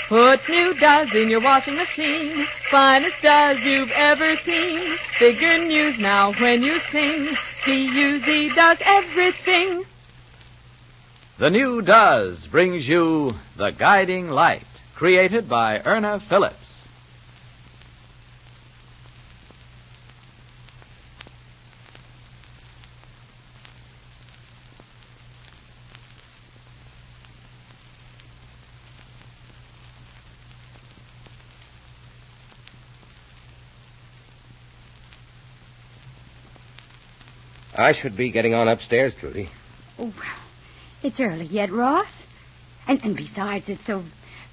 Put new Does in your washing machine. Finest Does you've ever seen. Bigger news now when you sing. D-U-Z does everything. The new Does brings you The Guiding Light, created by Erna Phillips. I should be getting on upstairs, Trudy. Oh, it's early yet, Ross. And besides, it's so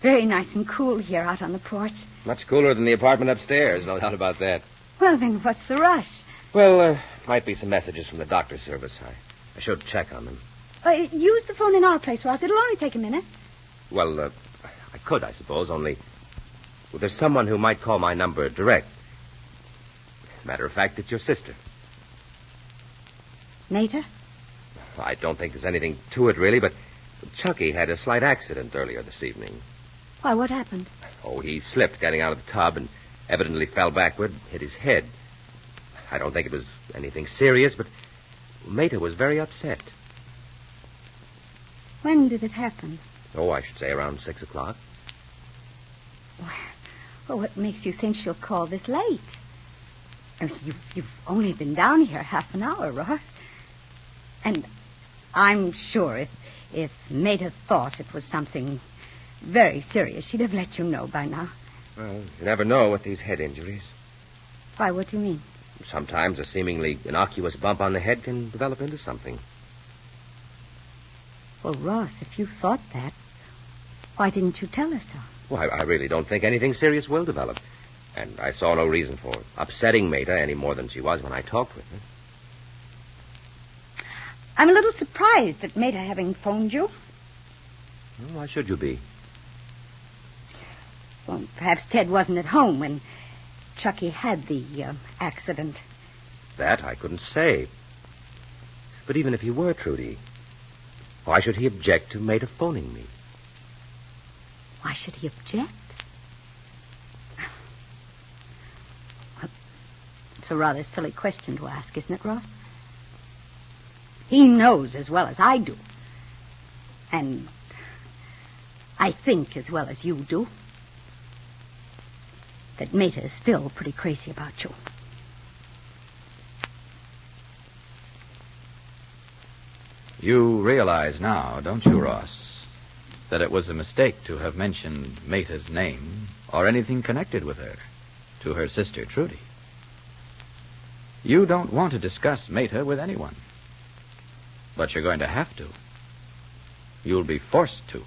very nice and cool here out on the porch. Much cooler than the apartment upstairs, no doubt about that. Well, then what's the rush? Well, might be some messages from the doctor's service. I should check on them. Use the phone in our place, Ross. It'll only take a minute. Well, I could, I suppose, only... Well, there's someone who might call my number direct. Matter of fact, it's your sister. Mater? I don't think there's anything to it, really, but Chucky had a slight accident earlier this evening. Why, what happened? Oh, he slipped getting out of the tub and evidently fell backward, hit his head. I don't think it was anything serious, but Mater was very upset. When did it happen? Oh, I should say around 6 o'clock. Well, what makes you think she'll call this late? I mean, you've only been down here half an hour, Ross. And I'm sure if Mater thought it was something very serious, she'd have let you know by now. Well, you never know with these head injuries. Why, what do you mean? Sometimes a seemingly innocuous bump on the head can develop into something. Well, Ross, if you thought that, why didn't you tell her so? Well, I really don't think anything serious will develop. And I saw no reason for upsetting Mater any more than she was when I talked with her. I'm a little surprised at Mater having phoned you. Well, why should you be? Well, perhaps Ted wasn't at home when Chucky had the accident. That I couldn't say. But even if he were, Trudy, why should he object to Mater phoning me? Why should he object? Well, it's a rather silly question to ask, isn't it, Ross? He knows as well as I do. And I think as well as you do that Mater is still pretty crazy about you. You realize now, don't you, Ross, that it was a mistake to have mentioned Mater's name or anything connected with her to her sister, Trudy. You don't want to discuss Mater with anyone. But you're going to have to. You'll be forced to.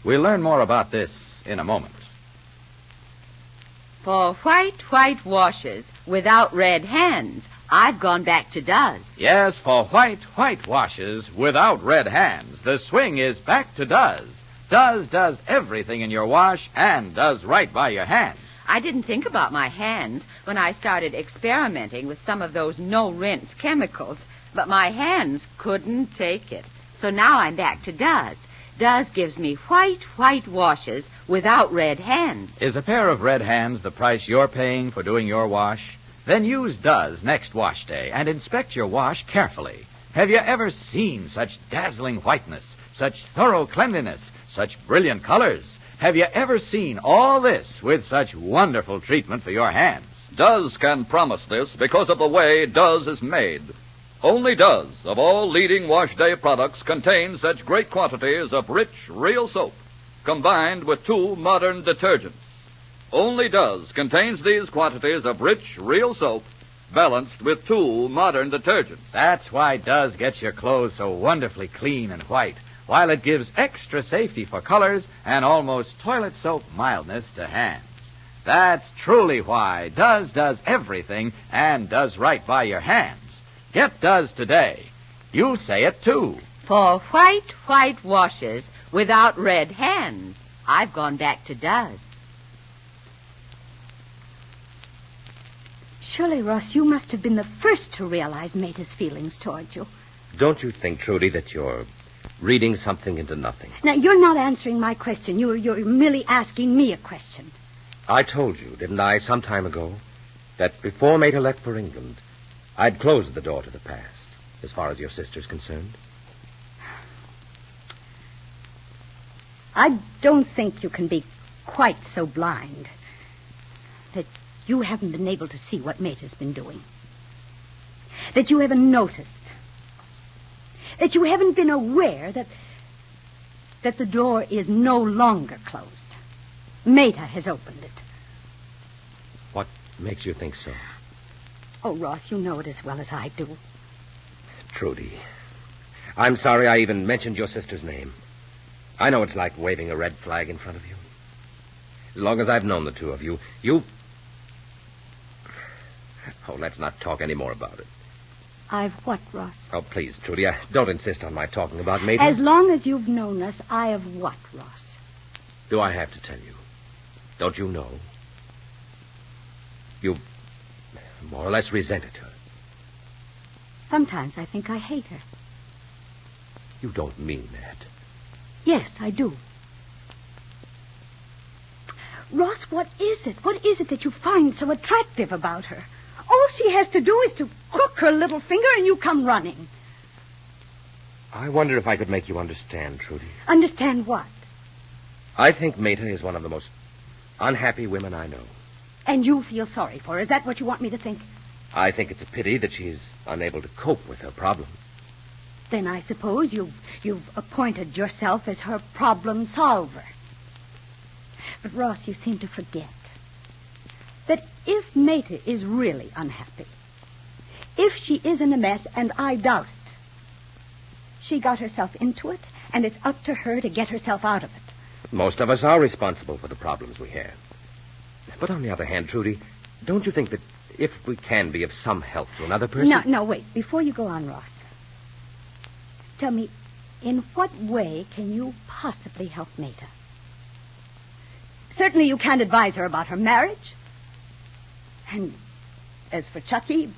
We'll learn more about this in a moment. For white washes without red hands, I've gone back to Does. Yes, for white washes without red hands, the swing is back to Does. Does everything in your wash and does right by your hands. I didn't think about my hands when I started experimenting with some of those no-rinse chemicals, but my hands couldn't take it. So now I'm back to Does. Does gives me white washes without red hands. Is a pair of red hands the price you're paying for doing your wash? Then use Does next wash day and inspect your wash carefully. Have you ever seen such dazzling whiteness, such thorough cleanliness, such brilliant colors? Have you ever seen all this with such wonderful treatment for your hands? Does can promise this because of the way Does is made. Only Does, of all leading wash day products, contain such great quantities of rich, real soap, combined with 2 modern detergents. Only Does contains these quantities of rich, real soap, balanced with 2 modern detergents. That's why Does gets your clothes so wonderfully clean and white, while it gives extra safety for colors and almost toilet soap mildness to hands. That's truly why Does everything and does right by your hands. Get Does today. You'll say it, too. For white washes without red hands, I've gone back to Does. Surely, Ross, you must have been the first to realize Mater's feelings toward you. Don't you think, Trudy, that you're reading something into nothing. Now, you're not answering my question. You're merely asking me a question. I told you, didn't I, some time ago, that before Maida left for England, I'd closed the door to the past, as far as your sister's concerned? I don't think you can be quite so blind that you haven't been able to see what Maida's been doing. That you haven't noticed. That you haven't been aware that the door is no longer closed. Maida has opened it. What makes you think so? Oh, Ross, you know it as well as I do. Trudy, I'm sorry I even mentioned your sister's name. I know it's like waving a red flag in front of you. As long as I've known the two of you, Oh, let's not talk any more about it. I've what, Ross? Oh, please, Trudy, don't insist on my talking about Maida. As long as you've known us, I have what, Ross? Do I have to tell you? Don't you know? You more or less resented her. Sometimes I think I hate her. You don't mean that. Yes, I do. Ross, what is it? What is it that you find so attractive about her? All she has to do is to crook her little finger and you come running. I wonder if I could make you understand, Trudy. Understand what? I think Maida is one of the most unhappy women I know. And you feel sorry for her. Is that what you want me to think? I think it's a pity that she's unable to cope with her problem. Then I suppose you've appointed yourself as her problem solver. But, Ross, you seem to forget that if Maida is really unhappy, if she is in a mess, and I doubt it, she got herself into it, and it's up to her to get herself out of it. Most of us are responsible for the problems we have. But on the other hand, Trudy, don't you think that if we can be of some help to another person... No, wait. Before you go on, Ross, tell me, in what way can you possibly help Maida? Certainly you can't advise her about her marriage. And as for Chucky,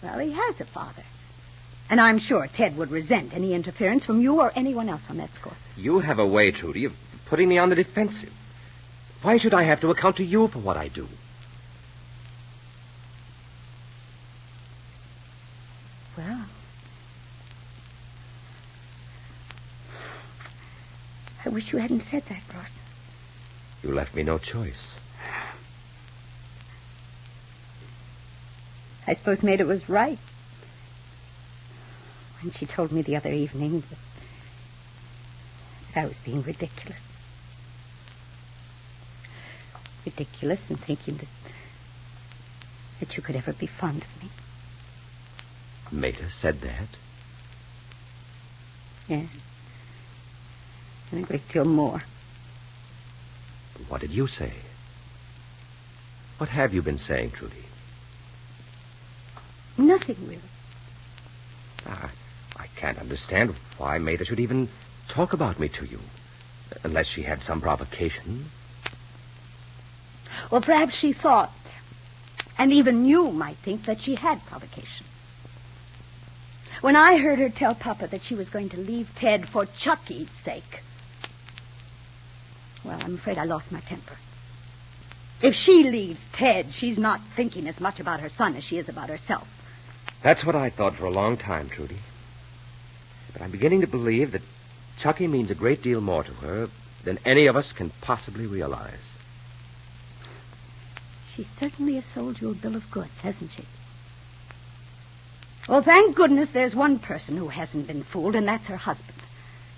well, he has a father. And I'm sure Ted would resent any interference from you or anyone else on that score. You have a way, Trudy, of putting me on the defensive. Why should I have to account to you for what I do? Well, I wish you hadn't said that, Ross. You left me no choice. I suppose Maida was right when she told me the other evening that I was being ridiculous. Ridiculous in thinking that you could ever be fond of me. Maida said that? Yes. And a great deal more. What did you say? What have you been saying, Trudy? Nothing, really. I can't understand why Maida should even talk about me to you. Unless she had some provocation. Well, perhaps she thought, and even you might think, that she had provocation. When I heard her tell Papa that she was going to leave Ted for Chucky's sake, well, I'm afraid I lost my temper. If she leaves Ted, she's not thinking as much about her son as she is about herself. That's what I thought for a long time, Trudy. But I'm beginning to believe that Chucky means a great deal more to her than any of us can possibly realize. She certainly has sold you a bill of goods, hasn't she? Well, thank goodness there's one person who hasn't been fooled, and that's her husband.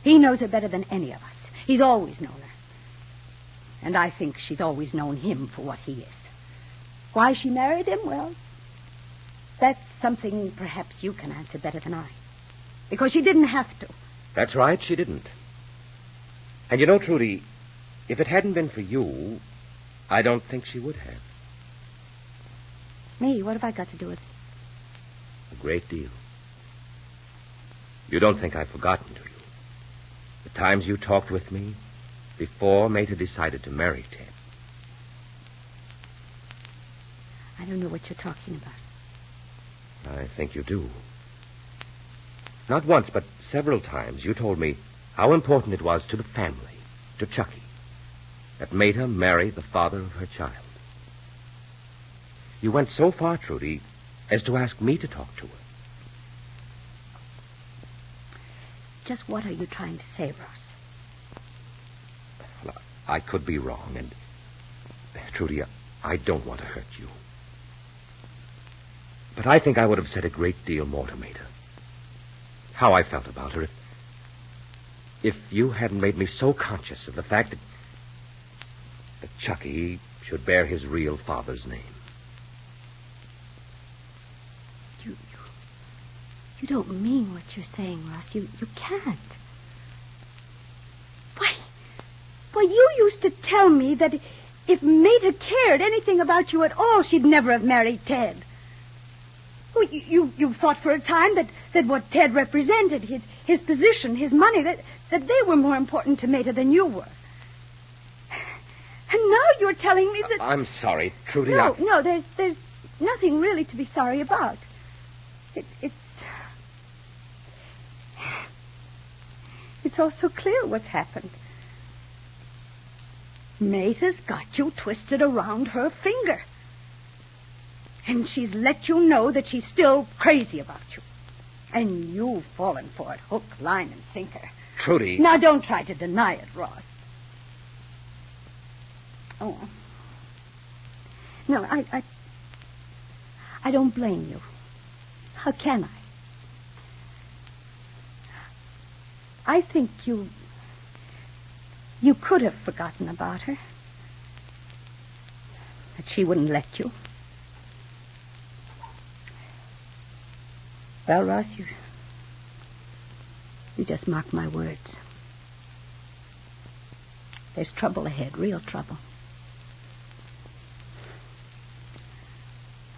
He knows her better than any of us. He's always known her. And I think she's always known him for what he is. Why she married him, well, that's something perhaps you can answer better than I. Because she didn't have to. That's right, she didn't. And you know, Trudy, if it hadn't been for you, I don't think she would have. Me? What have I got to do with it? A great deal. You don't think I've forgotten, do you? The times you talked with me before Maida decided to marry Ted. I don't know what you're talking about. I think you do. Not once, but several times you told me how important it was to the family, to Chucky, that Maida marry the father of her child. You went so far, Trudy, as to ask me to talk to her. Just what are you trying to say, Ross? Well, I could be wrong, and Trudy, I don't want to hurt you. But I think I would have said a great deal more to Maida. How I felt about her if you hadn't made me so conscious of the fact that Chucky should bear his real father's name. You don't mean what you're saying, Ross. You can't. Why, you used to tell me that if Maida cared anything about you at all, she'd never have married Ted. Well, you thought for a time that what Ted represented, his position, his money, that they were more important to Maida than you were. And now you're telling me that... I'm sorry, Trudy. No, there's nothing really to be sorry about. It's all so clear what's happened. Maida's got you twisted around her finger. And she's let you know that she's still crazy about you. And you've fallen for it, hook, line, and sinker. Trudy. Now, don't try to deny it, Ross. Oh. No, I don't blame you. How can I? I think you could have forgotten about her. But she wouldn't let you. Well, Ross, you just mark my words. There's trouble ahead, real trouble.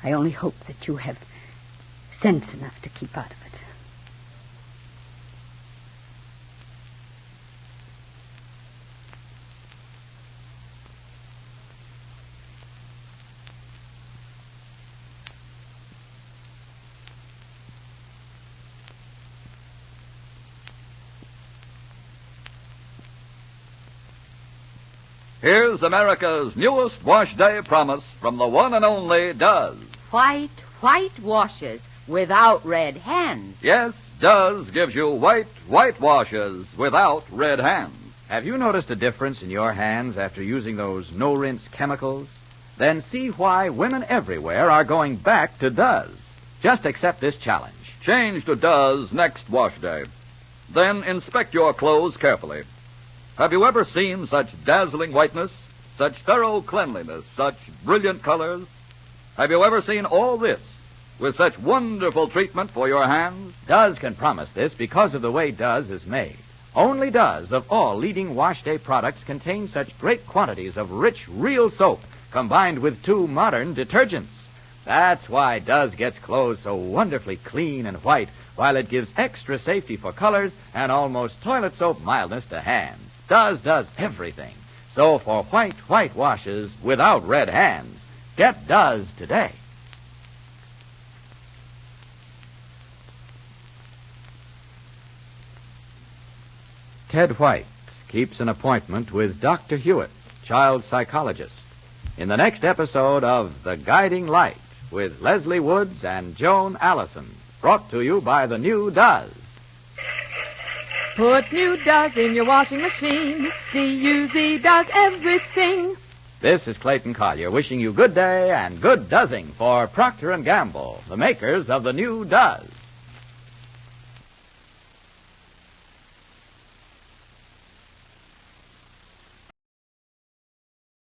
I only hope that you have sense enough to keep out of it. Here's America's newest wash day promise from the one and only Does. White washes without red hands. Yes, Does gives you white washes without red hands. Have you noticed a difference in your hands after using those no-rinse chemicals? Then see why women everywhere are going back to Does. Just accept this challenge. Change to Does next wash day. Then inspect your clothes carefully. Have you ever seen such dazzling whiteness, such thorough cleanliness, such brilliant colors? Have you ever seen all this with such wonderful treatment for your hands? Does can promise this because of the way Does is made. Only Does of all leading wash day products contain such great quantities of rich, real soap combined with 2 modern detergents. That's why Does gets clothes so wonderfully clean and white, while it gives extra safety for colors and almost toilet soap mildness to hands. Does everything. So for white washes without red hands, get Does today. Ted White keeps an appointment with Dr. Hewitt, child psychologist, in the next episode of The Guiding Light with Leslie Woods and Joan Allison, brought to you by the new Does. Put new Does in your washing machine. D-U-Z does everything. This is Clayton Collier wishing you good day and good doesing for Procter & Gamble, the makers of the new Does.